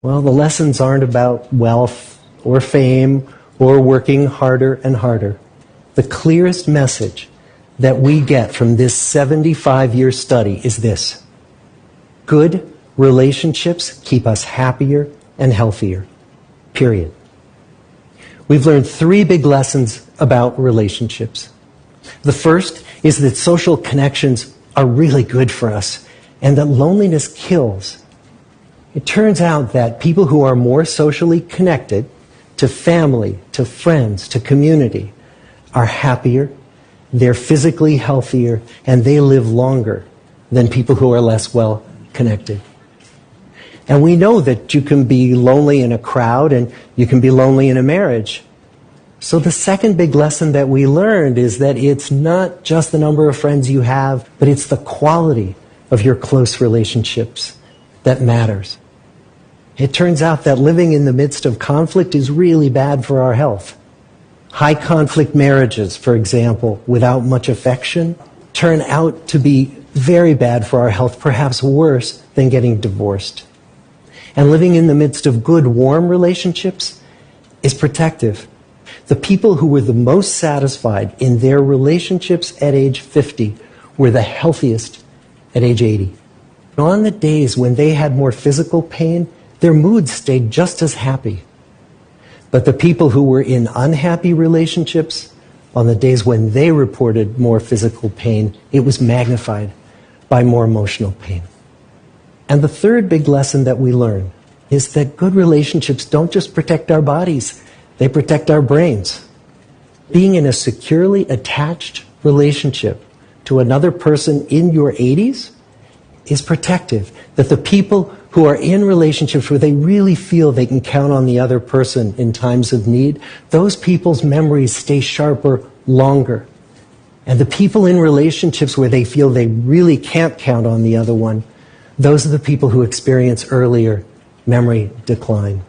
Well, the lessons aren't about wealth or fame or working harder and harder. The clearest message that we get from this 75-year study is this: good relationships keep us happier and healthier. Period. We've learned 3 big lessons about relationships. The first is that social connections are really good for us and that loneliness kills. It turns out that people who are more socially connected to family, to friends, to community are happier, they're physically healthier, and they live longer than people who are less well connected. And we know that you can be lonely in a crowd and you can be lonely in a marriage. So the second big lesson that we learned is that it's not just the number of friends you have, but it's the quality of your close relationships that matters. It turns out that living in the midst of conflict is really bad for our health. High conflict marriages, for example, without much affection, turn out to be very bad for our health, perhaps worse than getting divorced. And living in the midst of good, warm relationships is protective. The people who were the most satisfied in their relationships at age 50 were the healthiest at age 80. On the days when they had more physical pain, their moods stayed just as happy. But the people who were in unhappy relationships, on the days when they reported more physical pain, it was magnified by more emotional pain. And the third big lesson that we learn is that good relationships don't just protect our bodies, they protect our brains. Being in a securely attached relationship to another person in your 80s is protective. That the people who are in relationships where they really feel they can count on the other person in times of need, those people's memories stay sharper longer. And the people in relationships where they feel they really can't count on the other one, those are the people who experience earlier memory decline.